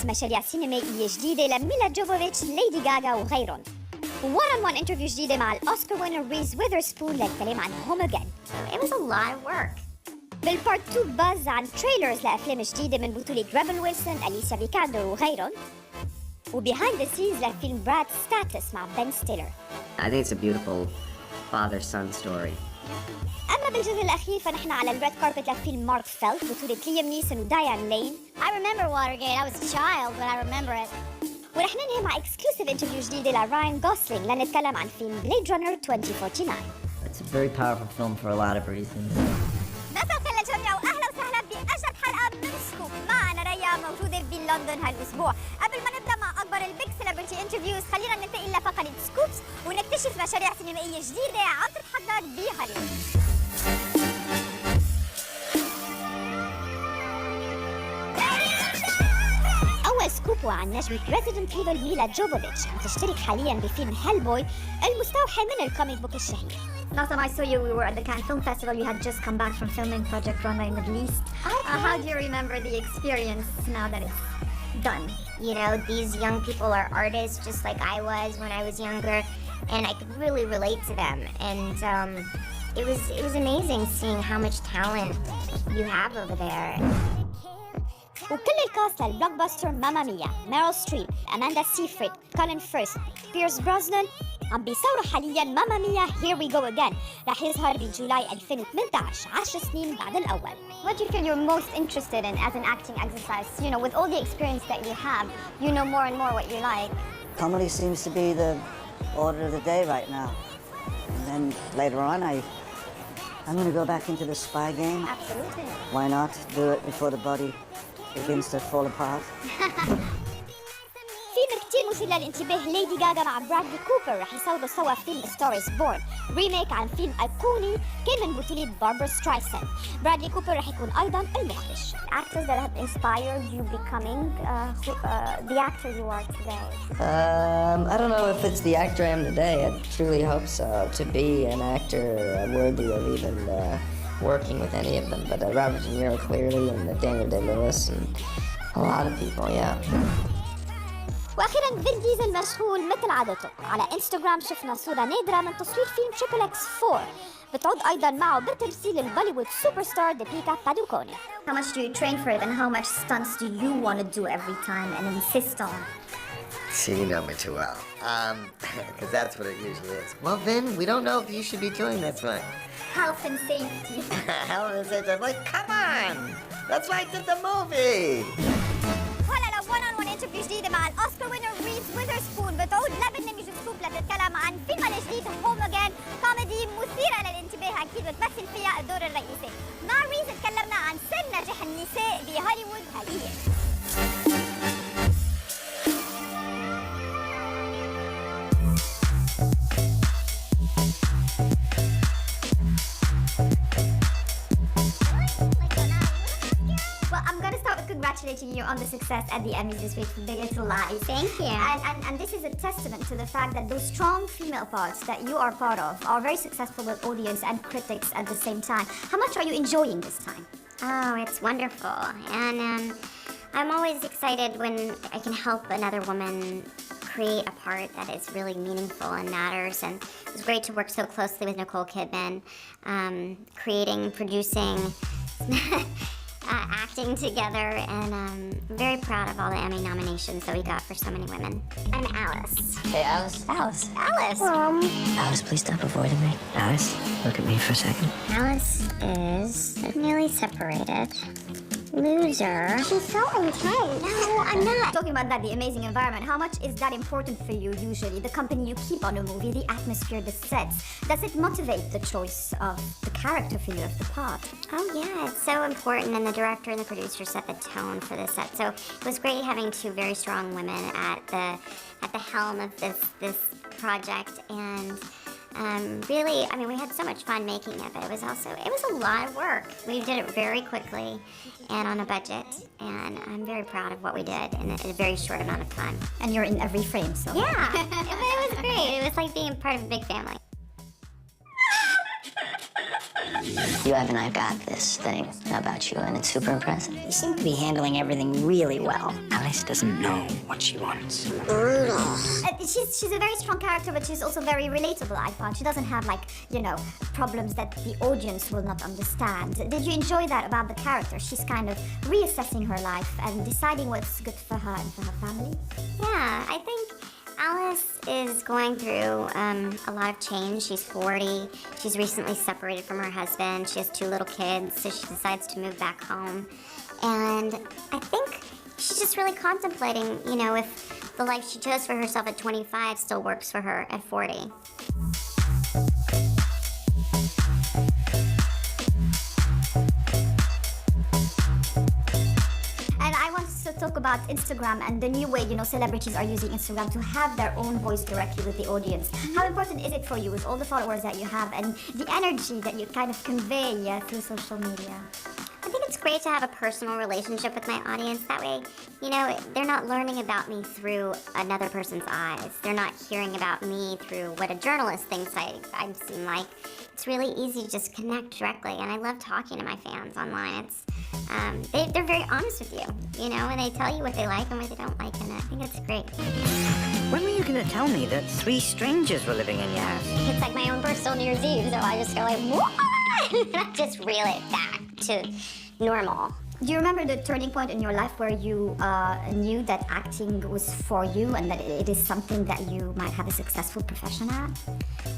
مشاريع سينمائية جديدة لميلا جوفوفيتش، ليدي غاغا وغيرهم. وون انترفيو جديدة مع الأوسكار وينر ريز ويذرسبون للكلام عن هوم أجين. It was a lot of work. بالبارت 2 باز عن تريلرز لأفلام جديدة من بطولة ريبل ويلسون، أليسيا فيكاندر وغيرهم. وبيهايند ذا سينز لفيلم براد ستاتس مع بن ستيلر. I think it's a beautiful father-son story. أما بالجزء الأخير فنحن على الريد كاربت لفيلم مارك فيلت بطولة ليام نيسون ودايان لين. I remember Watergate. I was a child, but I remember it. ورح ننهي مع اكسكلوسيف انترفيو جديدة لراين غوسلينج لنتكلم عن فيلم بليد رانر 2049. It's a very powerful film for a lot of reasons. مساء الخير للجميع واهلا وسهلا بأجل حلقة من سكوب. معنا ريا موجودة بلندن هالأسبوع. قبل ما نبدأ مع أكبر البيج سيلبرتي انترفيوز خلينا ننتقل لفقرة سكوبس ونكتشف مشاريع سينمائية جديدة عم تتحضر بهوليوود. أول سكوب هو عن نجمة ريزيدنت ايفل ميلا جوفوفيتش عم تشترك حاليا بفيلم هيلبوي المستوحى من الكوميك بوك الشهير. Last time I saw you, we were at the Cannes Film Festival. You had just come back from filming Project Runway in the Middle East. How do you remember the experience now that it's done? You know, these young people are artists just like I was when I was younger, and I could really relate to them. And it was amazing seeing how much talent you have over there. وكل الكاست للبلوك باستر ماما ميا، ميريل ستريب، أماندا سيفريد، كولين فيرست، بيرس بروزنان عم بيصوروا حالياً ماما ميا هير وي جو أجين. رح يظهر بجولاي 2018 10 سنين بعد الأول. What do you feel you're most interested in as an acting exercise? You know, with all the experience that you have, you know more and more what you like. Comedy seems to be the order of the day right now. And then later on, I'm going to go back into the spy game. Absolutely. Why not do it before the body begins to fall apart? فيلم كتير مثير للانتباه ليدي غاغا مع برادلي كوبر رح يصوروا سوا فيلم ستارز بورن، ريميك عن فيلم أيقوني كان من بطولة باربرا سترايسن. برادلي كوبر رح يكون أيضاً المخرج. Actors that have inspired you becoming the actor you are today. I don't know if it's the actor I am today. I truly hope so, to be an actor worthy of even working with any of them. But Robert De Niro clearly, and Daniel Day-Lewis, and a lot of people, yeah. واخيرا فين ديزل مشغول مثل عادته. على انستغرام شفنا صورة نادرة من تصوير فيلم تريبل اكس 4 بتعود ايضا معه بتمثيل البوليوود سوبر ستار ديبيكا بادوكوني. How much do you train for it, and how much stunts do you want to do every time and insist on? See, you know me too well. Because that's what it usually is. Well, Vin, we don't know if you should be doing this one. Health and safety. Health and safety. I'm like, come on! That's why I did the movie! وهلا لو one on one انترفيو جديدة مع الأوسكار وينر ريز ويذرسبون بتعود لبرنامج سكوب لتتكلم عن فيلم الجديد هوم أجين، كوميدي مثيرة للانتباه أكيد بتمثل فيها الدور الرئيسي. مع ريز تكلمنا عن سر نجاح النساء بهوليوود حاليا. Congratulating you on the success at the Emmys this week. It's a lot. Thank you. And this is a testament to the fact that those strong female parts that you are part of are very successful with audience and critics at the same time. How much are you enjoying this time? Oh, it's wonderful. And I'm always excited when I can help another woman create a part that is really meaningful and matters. And it was great to work so closely with Nicole Kidman, creating, producing, acting together, and I'm very proud of all the Emmy nominations that we got for so many women. I'm Alice. Hey, Alice. Alice. Alice. Alice, please stop avoiding me. Alice, look at me for a second. Alice is newly separated. Loser. She's so intense. No, I'm not. Talking about that, the amazing environment, how much is that important for you usually? The company you keep on a movie, the atmosphere, the sets. Does it motivate the choice of the character for you of the part? Oh yeah, it's so important, and the director and the producer set the tone for the set. So it was great having two very strong women at the helm of this project, and really, I mean, we had so much fun making it, but it was a lot of work. We did it very quickly and on a budget, and I'm very proud of what we did in a very short amount of time. And you're in every frame, so. Yeah, it was great. It was like being part of a big family. You and I've got this thing about you, and it's super impressive. You seem to be handling everything really well. Alice doesn't know what she wants. She's a very strong character, but she's also very relatable, I found. She doesn't have, like, you know, problems that the audience will not understand. Did you enjoy that about the character? She's kind of reassessing her life and deciding what's good for her and for her family. Yeah, I think Alice is going through a lot of change. She's 40. She's recently separated from her husband. She has 2 little kids, so she decides to move back home. And I think she's just really contemplating, you know, if the life she chose for herself at 25 still works for her at 40. And I want to talk about Instagram and the new way, you know, celebrities are using Instagram to have their own voice directly with the audience. How important is it for you with all the followers that you have and the energy that you kind of convey through social media? I think it's great to have a personal relationship with my audience. That way, you know, they're not learning about me through another person's eyes. They're not hearing about me through what a journalist thinks I seem like. It's really easy to just connect directly, and I love talking to my fans online. It's they're very honest with you know, and they tell you what they like and what they don't like, and I think it's great. When were you going to tell me that 3 strangers were living in your house? It's like my own personal New Year's Eve, so I just go like, what? I just reel it back to normal. Do you remember the turning point in your life where you knew that acting was for you and that it is something that you might have a successful profession at?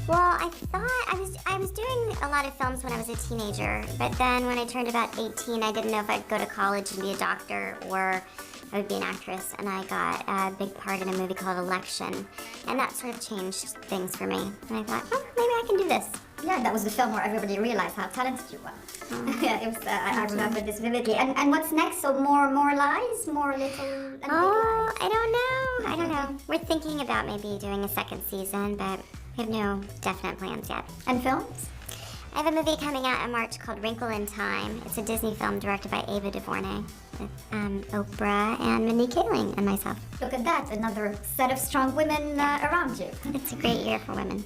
Well, I thought I was doing a lot of films when I was a teenager, but then when I turned about 18, I didn't know if I'd go to college and be a doctor or I would be an actress, and I got a big part in a movie called Election, and that sort of changed things for me. And I thought, oh, maybe I can do this. Yeah, that was the film where everybody realized how talented you were. Yeah, it was. I remember this vividly. And what's next? So more lies, more little. Oh, I don't know. We're thinking about maybe doing a 2nd season, but we have no definite plans yet. And films? I have a movie coming out in March called Wrinkle in Time. It's a Disney film directed by Ava DuVernay with Oprah and Mindy Kaling and myself. Look at that, another set of strong women around you. It's a great year for women.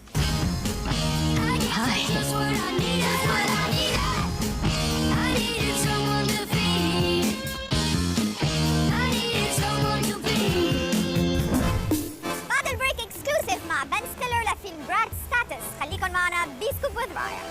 بعد البريك اكسكلوسيف مع بن ستيلر لفيلم براد ستاتس. خليكن معنا بيسكوب وذ رايا.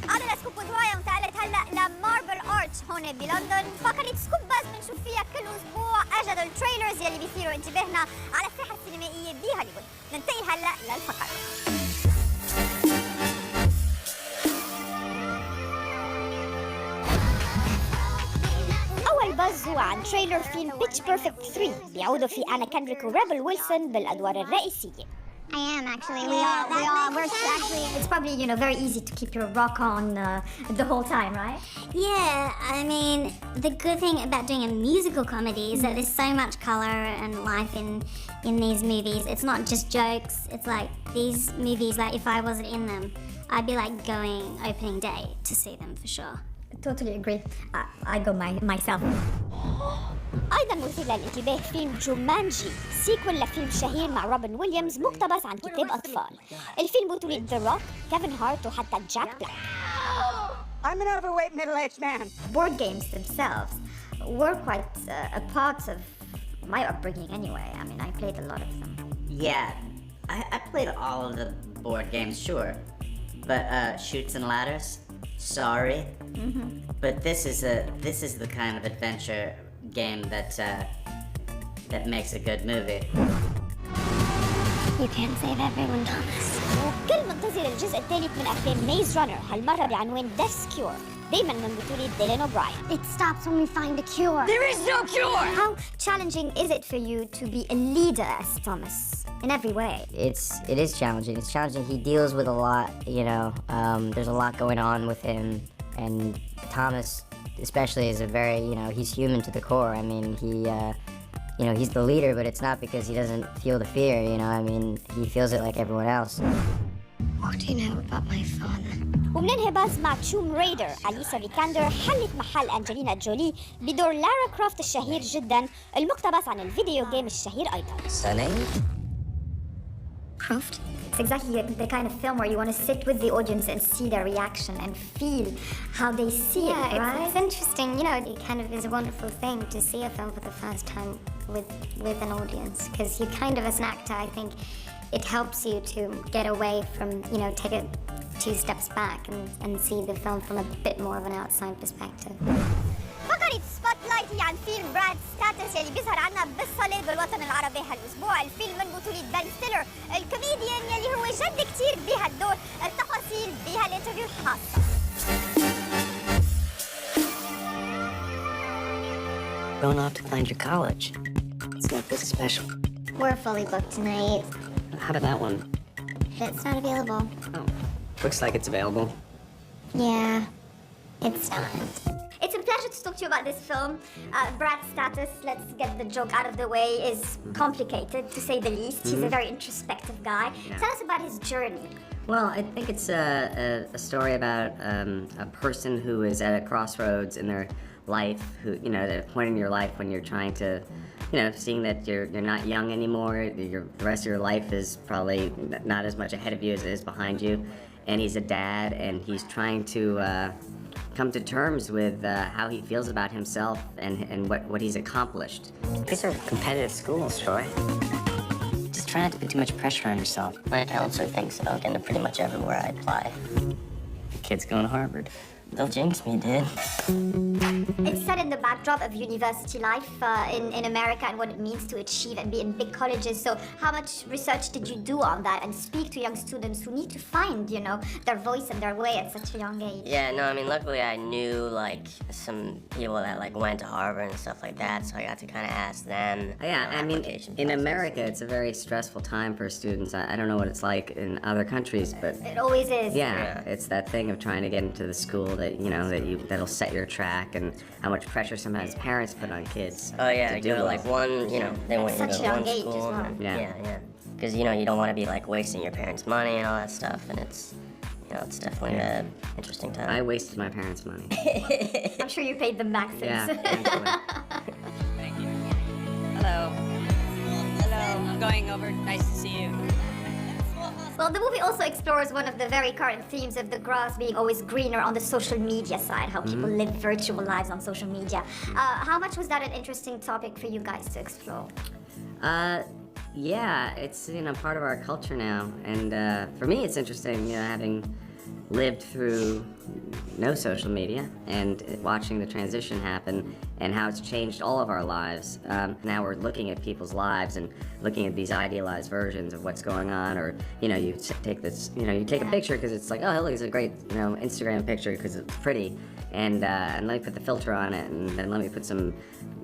عدنا سكوب وذ رايا وانتقلت هلا لماربل ارتش هون بلندن. فقرة سكوب باز بنشوف فيها كل اسبوع اجدد التريلرز يلي بيثيروا انتباهنا على الساحة السينمائية بهوليوود. ننتقل هلا للفقرة. أول بز هو عن تريلر فيلم بيتش بيرفكت 3 بيعودوا فيه أنا كندريك وريبل ويلسون بالأدوار الرئيسية. I am actually. We're actually. It's probably, you know, very easy to keep your rock on the whole time, right? Yeah, I mean, the good thing about doing a musical comedy is that there's so much color and life in these movies. It's not just jokes. It's like these movies, like if I wasn't in them, I'd be like going opening day to see them for sure. Totally agree. I go myself. أيضا مثير للانتباه فيلم جومانجي سيكول لفيلم شهير مع روبن ويليامز مقتبس عن كتاب أطفال. الفيلم بطولة ذا روك، كيفن هارت وحتى جاك بلاك. I'm an overweight middle-aged man. Board games themselves were quite a part of my upbringing anyway. I mean, I played a lot of them. Yeah, I played all of the board games, sure. But Chutes and Ladders, sorry. But this is the kind of adventure game that makes a good movie. You can't save everyone, Thomas. وكل منتظر الجزء الثالث من أفلام ميز رانر هالمرة بعنوان ديث كيور دايما من بطولة ديلان أوبراين. It stops when we find a cure. There is no cure! How challenging is it for you to be a leader as Thomas in every way? It is challenging. It's challenging. He deals with a lot, you know. There's a lot going on with him, and Thomas especially is a very, you know, he's human to the core. I mean, you know, he's the leader, but it's not because he doesn't feel the fear, you know. I mean, he feels it like everyone else. What do you know about my father? وبننهي بس مع توم ريدر. أليسا فيكاندر حلت محل أنجلينا جولي بدور لارا كرافت الشهير جدا، المقتبس عن الفيديو جيم الشهير أيضا. Craft. It's exactly the kind of film where you want to sit with the audience and see their reaction and feel how they see it, right? It's interesting, you know, it kind of is a wonderful thing to see a film for the first time with an audience, because you kind of, as an actor, I think it helps you to get away from, you know, take a 2 steps back and see the film from a bit more of an outside perspective. فقرة سبوت لايت عن فيلم براد ستاتس يلي بيظهر عنا بالصالات بالوطن العربي هالأسبوع. الفيلم من بطولة بن ستيلر الكوميديان يلي هو جد كتير بهالدور. التفاصيل بهالانترفيو الخاصة. Going off to find your college. It's not this special. We're fully booked tonight. How about that one? It's not available. Oh, looks like it's available. Yeah, it's not. It's a pleasure to talk to you about this film. Brad's status, let's get the joke out of the way, is complicated to say the least. He's a very introspective guy. Tell us about his journey. Well, I think it's a story about a person who is at a crossroads in their life, who, you know, at a point in your life when you're trying to, you know, seeing that you're not young anymore, the rest of your life is probably not as much ahead of you as it is behind you, and he's a dad, and he's trying to come to terms with how he feels about himself and what he's accomplished. These are competitive schools, Troy. Just try not to put too much pressure on yourself. My counselor thinks that I'll get into pretty much everywhere I apply. The kid's going to Harvard. They'll jinx me, dude. It's set in the backdrop of university life in America and what it means to achieve and be in big colleges. So how much research did you do on that and speak to young students who need to find, you know, their voice and their way at such a young age? Yeah, no, I mean, luckily I knew, like, some people that, like, went to Harvard and stuff like that, so I got to kind of ask them. Yeah, I mean, in America, it's a very stressful time for students. I don't know what it's like in other countries, but... It always is. Yeah, it's that thing of trying to get into the school that, you know, that'll set your track, and how much pressure sometimes parents put on kids. Oh, yeah, to go to, like, one, you know, they want you to go to one age school. as well. And, Yeah. yeah. Because, you know, you don't want to be, like, wasting your parents' money and all that stuff, and it's, you know, it's definitely an interesting time. I wasted my parents' money. I'm sure you paid them back since. Yeah, thankfully. Thank you. Hello. Hello. I'm going over. Nice to see you. Well, the movie also explores one of the very current themes of the grass being always greener on the social media side, how people live virtual lives on social media. How much was that an interesting topic for you guys to explore? Yeah, it's, you know, part of our culture now, and for me it's interesting, you know, having lived through no social media and watching the transition happen and how it's changed all of our lives. Now we're looking at people's lives and looking at these idealized versions of what's going on, or, you know, you take this, you know, you take a picture because it's like, oh, look, it's a great, you know, Instagram picture because it's pretty, and let me put the filter on it, and then let me put some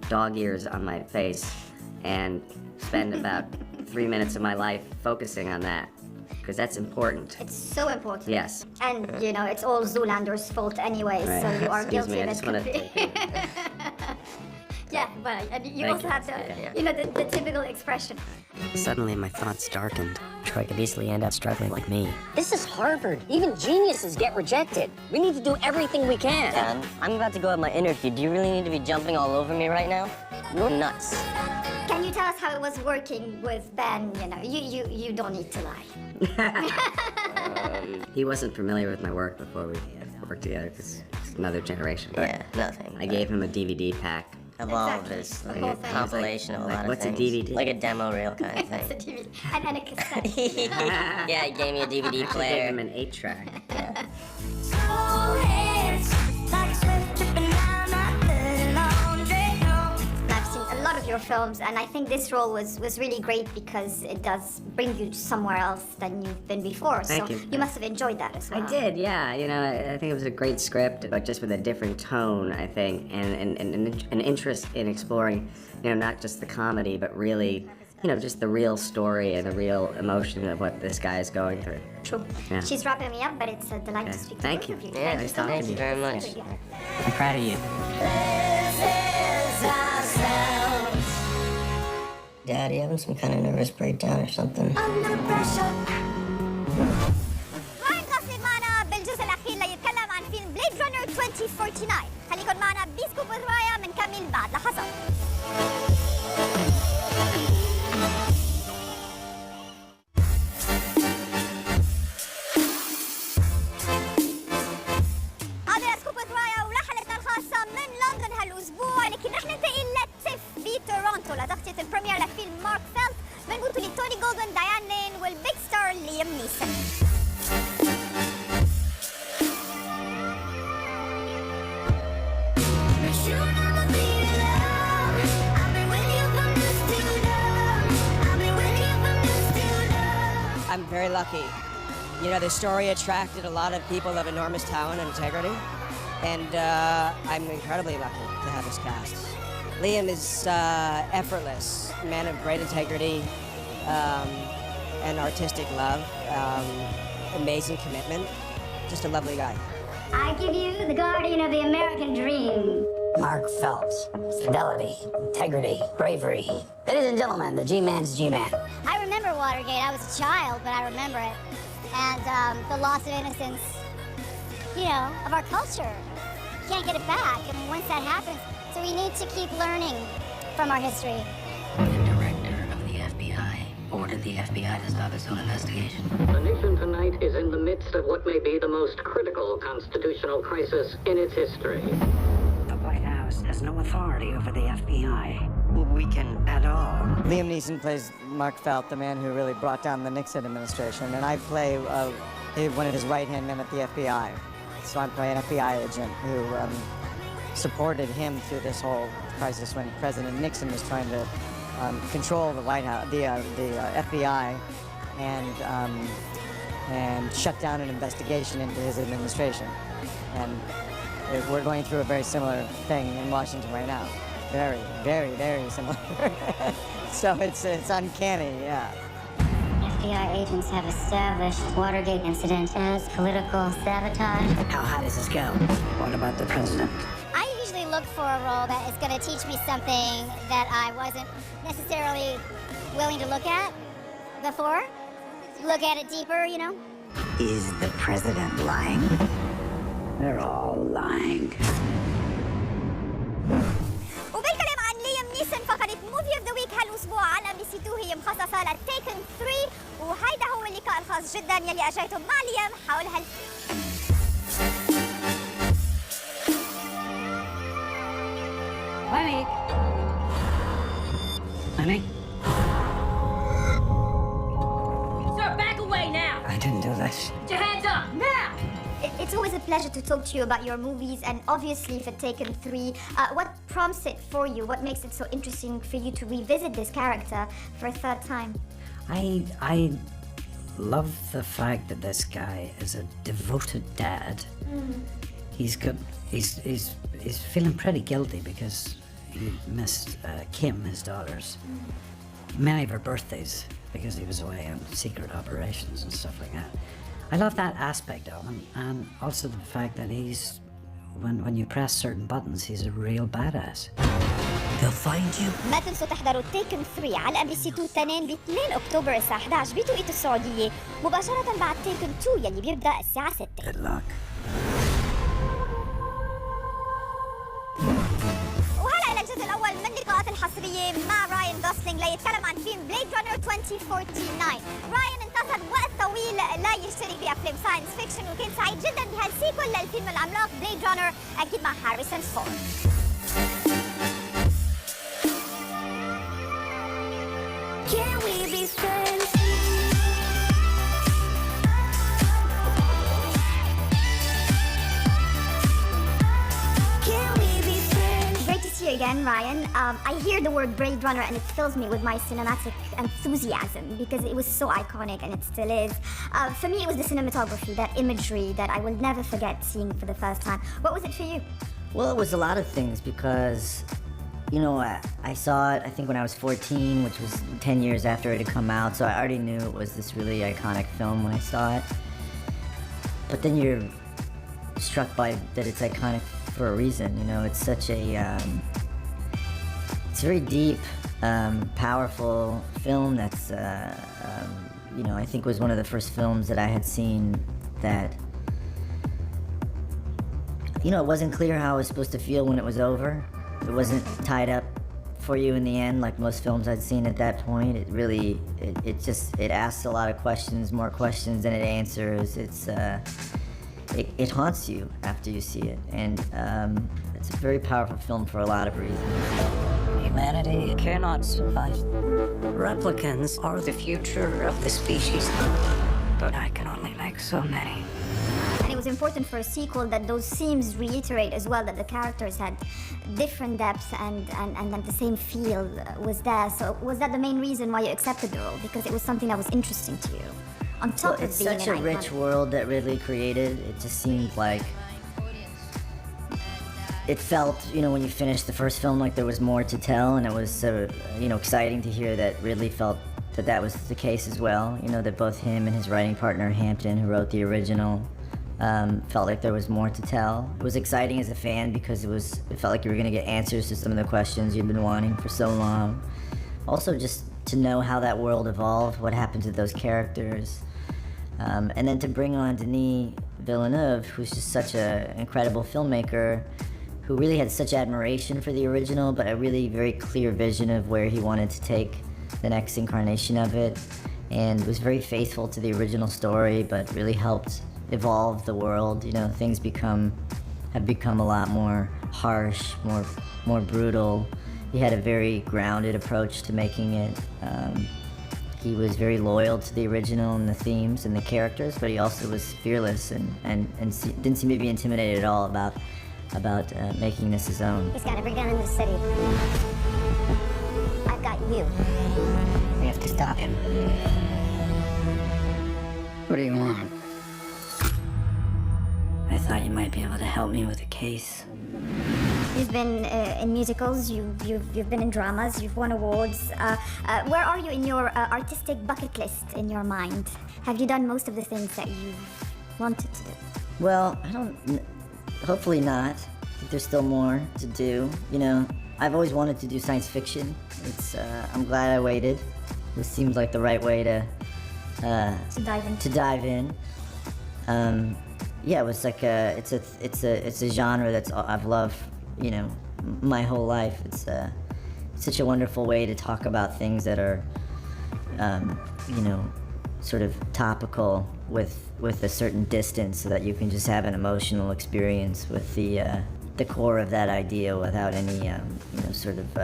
dog ears on my face and spend about 3 minutes of my life focusing on that. Because that's important. It's so important. Yes. And, you know, it's all Zoolander's fault anyway, Right. so you are Excuse guilty me, I of it. just want to Yeah, but and you Thank also you. have the, you know, the typical expression. Suddenly my thoughts darkened. Troy could easily end up struggling like me. This is Harvard. Even geniuses get rejected. We need to do everything we can. Dad, I'm about to go have my interview. Do you really need to be jumping all over me right now? You're nuts. Can you tell us how it was working with Ben? You know, you don't need to lie. He wasn't familiar with my work before we worked together because it's another generation. But Yeah, nothing. I gave him a DVD pack. Of all of Exactly. this, The like whole a thing. compilation of a Like, lot what's a of things. DVD? Like a demo reel kind of It's a thing. DVD and a cassette. Yeah, he gave me a DVD I gave player. him an 8-track. I've seen a lot of your films, and I think this role was really great because it does bring you somewhere else than you've been before. Thank so you. must have enjoyed that as well. I did, yeah. You know, I think it was a great script, but just with a different tone, I think, and an interest in exploring, you know, not just the comedy, but really, you know, just the real story and the real emotion of what this guy is going through. True. Yeah. She's wrapping me up, but it's a delight to Okay. speak to Thank both you. of you. Yeah, Nice so talking much. to you. very much. I'm proud of you. Dad, you having some kind of nervous breakdown or something? راح نقصد معنا بالجزء الأخير سكوب with رايا منكمل بعد لحظات. هذا سكوب with رايا ورحلتنا الخاصة من لندن هالأسبوع، لكن رح ننتقل لتف بتورونتو لتغطية البريمير لفيلم مارك فيلت من بطولة توني جولدن، ديان لين والبيج ستار ليام نيسون. I'm very lucky. You know, the story attracted a lot of people of enormous talent and integrity, and I'm incredibly lucky to have this cast. Liam is effortless, a man of great integrity and artistic love, amazing commitment, just a lovely guy. I give you the guardian of the American dream. Mark Phelps. Fidelity, integrity, bravery. Ladies and gentlemen, the G-Man's G-Man. I remember Watergate. I was a child, but I remember it. And the loss of innocence, you know, of our culture. Can't get it back. I mean, once that happens, so we need to keep learning from our history. The director of the FBI ordered the FBI to stop its own investigation. The nation tonight is in the midst of what may be the most critical constitutional crisis in its history. The White House has no authority over the FBI. We can at all. Liam Neeson plays Mark Felt, the man who really brought down the Nixon administration, and I play one of his right-hand men at the FBI. So I play an FBI agent who supported him through this whole crisis when President Nixon was trying to control the White House, the FBI, and shut down an investigation into his administration. And we're going through a very similar thing in Washington right now. Very, very, very similar. So it's uncanny, yeah. FBI agents have established Watergate incident as political sabotage. How high does this go? What about the president? I usually look for a role that is going to teach me something that I wasn't necessarily willing to look at before. Look at it deeper, you know? Is the president lying? They're all lying. وبالكلام عن ليام نيسون، فقرة موفي اوف ذا ويك هالاسبوع على MBC 2 هي مخصصة لتيكن 3، وهيدا هو اللقاء الخاص جدا يلي اجيته مع ليام حول Honey. Honey? Sir, back away now. I didn't do this. Put your hands up, now. It's always a pleasure to talk to you about your movies, and obviously for Taken 3. What prompts it for you? What makes it so interesting for you to revisit this character for a third time? I love the fact that this guy is a devoted dad. He's feeling pretty guilty because he missed Kim, his daughter's, many of her birthdays because he was away on secret operations and stuff like that. I love that aspect of him, and also the fact that he's, when you press certain buttons, he's a real badass. They'll find you. ما تنسوا تحضروا تيكن 3 على MBC 2 تنين ب 2 أكتوبر الساعة 11 بتوقيت السعودية، مباشرة بعد تيكن 2 يلي بيبدأ الساعة 6. Good luck. وهلا إلى الجزء الأول من اللقاءات الحصرية مع راين غوسلينج ليتكلم عن فيلم بليد رانر 2049. راين انتظر وقت طويل لا يشترك بأفلام ساينس فيكشن، وكان سعيد جدا بهالسيكول للفيلم العملاق بليد رانر أكيد مع هاريسون فورد. Can we be friends? Can we be friends? Great to see you again, Ryan. I hear the word Blade Runner and it fills me with my cinematic enthusiasm because it was so iconic and it still is. For me, it was the cinematography, that imagery that I will never forget seeing for the first time. What was it for you? Well, it was a lot of things because, you know, I saw it, I think, when I was 14, which was 10 years after it had come out, so I already knew it was this really iconic film when I saw it. But then you're struck by that it's iconic for a reason, you know, it's such a, it's a very deep, powerful film that's, you know, I think was one of the first films that I had seen that you know, it wasn't clear how I was supposed to feel when it was over. It wasn't tied up for you in the end, like most films I'd seen at that point. It really, it asks a lot of questions, more questions than it answers. It haunts you after you see it, and it's a very powerful film for a lot of reasons. Humanity cannot survive. Replicants are the future of the species, but I can only make so many. And it was important for a sequel that those themes reiterate as well, that the characters had different depths and that the same feel was there. So was that the main reason why you accepted the role? Because it was something that was interesting to you? On top of it's being such a rich world that Ridley created. It just seemed like it felt, you know, when you finished the first film, like there was more to tell, and it was, you know, exciting to hear that Ridley felt that that was the case as well. You know, that both him and his writing partner Hampton, who wrote the original, felt like there was more to tell. It was exciting as a fan because it felt like you were going to get answers to some of the questions you'd been wanting for so long. Also, just to know how that world evolved, what happened to those characters. And then to bring on Denis Villeneuve, who's just such an incredible filmmaker, who really had such admiration for the original, but a really very clear vision of where he wanted to take the next incarnation of it, and was very faithful to the original story, but really helped evolve the world. You know, things have become a lot more harsh, more brutal. He had a very grounded approach to making it. He was very loyal to the original and the themes and the characters, but he also was fearless and didn't seem to be intimidated at all about making this his own. He's got every gun in the city. I've got you. We have to stop him. What do you want? I thought you might be able to help me with a case. You've been in musicals, you've been in dramas, you've won awards. Where are you in your artistic bucket list in your mind? Have you done most of the things that you wanted to do? Well, hopefully not. There's still more to do. You know, I've always wanted to do science fiction. I'm glad I waited. This seems like the right way to dive in. Yeah, it was like it's a genre I've loved, you know, my whole life. It's such a wonderful way to talk about things that are, you know, sort of topical with a certain distance, so that you can just have an emotional experience with the core of that idea without any, you know, sort of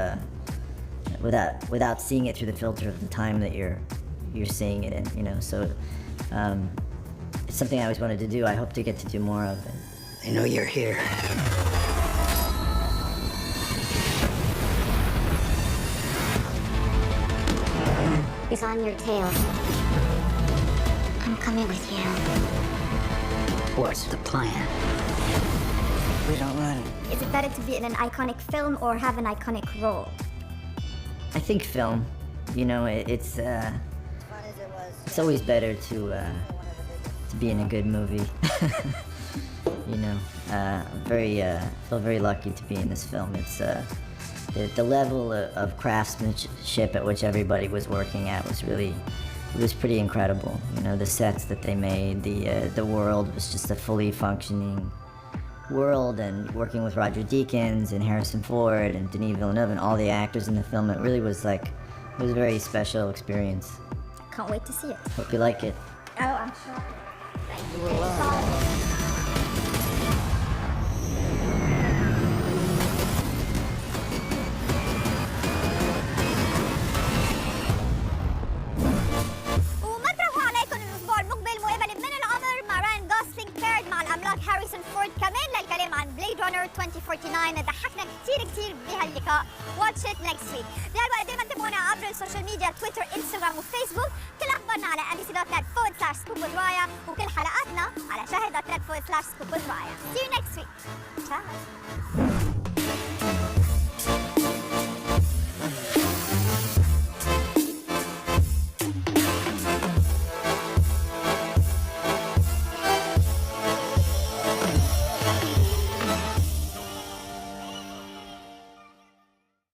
without seeing it through the filter of the time that you're seeing it in, you know. So it's something I always wanted to do. I hope to get to do more of it. I know you're here. He's on your tail. I'm coming with you. What's the plan? We don't run. Is it better to be in an iconic film or have an iconic role? I think film. You know, it's always better to be in a good movie. You know, feel very lucky to be in this film. It's the level of craftsmanship at which everybody was working at was pretty incredible. You know, the sets that they made, the world was just a fully functioning world, and working with Roger Deakins and Harrison Ford and Denis Villeneuve and all the actors in the film, it really was like, it was a very special experience. Can't wait to see it. Hope you like it. Oh, I'm sure. Thank you. هاريسون فورد كمان للكلام عن بليد رانر 2049. ضحكنا كتير بهاللقاء. واتش ات نكست ويك. بهالوقت دايما تابعونا عبر السوشيال ميديا، تويتر، انستغرام وفيسبوك. كل اخبارنا على mbc.net/scoop/رايا، وكل حلقاتنا على شاهد.net/scoop/رايا. See you next week. Ciao.